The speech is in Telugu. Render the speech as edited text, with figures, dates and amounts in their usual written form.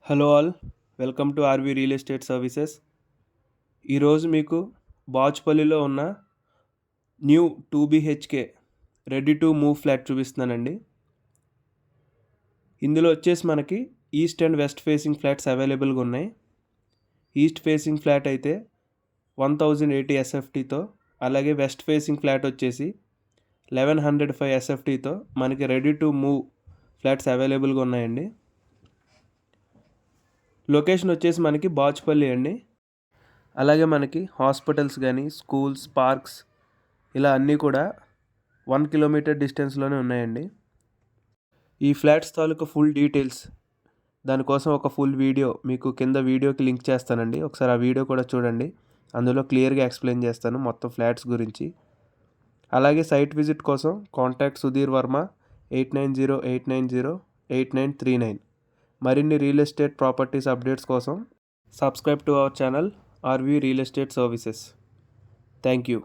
Hello all, welcome to RV real estate services. ఈరోజు మీకు బాచుపల్లిలో ఉన్న new 2 BHK ready to move flat చూపిస్తున్నానండి. ఇందులో వచ్చేసి మనకి east and west facing flats అవైలబుల్గా ఉన్నాయి. ఈస్ట్ ఫేసింగ్ ఫ్లాట్ అయితే 1080 SFTతో, అలాగే వెస్ట్ ఫేసింగ్ ఫ్లాట్ వచ్చేసి 1105 SFTతో మనకి రెడీ టు మూవ్ ఫ్లాట్స్ అవైలబుల్గా ఉన్నాయండి. లొకేషన్ వచ్చేసి మనకి బాచుపల్లి అండి. అలాగే మనకి హాస్పిటల్స్ కానీ, స్కూల్స్, పార్క్స్ ఇలా అన్నీ కూడా 1 కిలోమీటర్ డిస్టెన్స్లోనే ఉన్నాయండి. ఈ ఫ్లాట్స్ తాలూకా ఫుల్ డీటెయిల్స్, దానికోసం ఒక ఫుల్ వీడియో మీకు కింద వీడియోకి లింక్ చేస్తానండి. ఒకసారి ఆ వీడియో కూడా చూడండి. అందులో క్లియర్గా ఎక్స్ప్లెయిన్ చేస్తాను మొత్తం ఫ్లాట్స్ గురించి. అలాగే సైట్ విజిట్ కోసం కాంటాక్ట్ సుధీర్ వర్మ 8908908939. మరిన్ని రియల్ ఎస్టేట్ ప్రాపర్టీస్ అప్డేట్స్ కోసం subscribe to our channel RV real estate services. Thank you.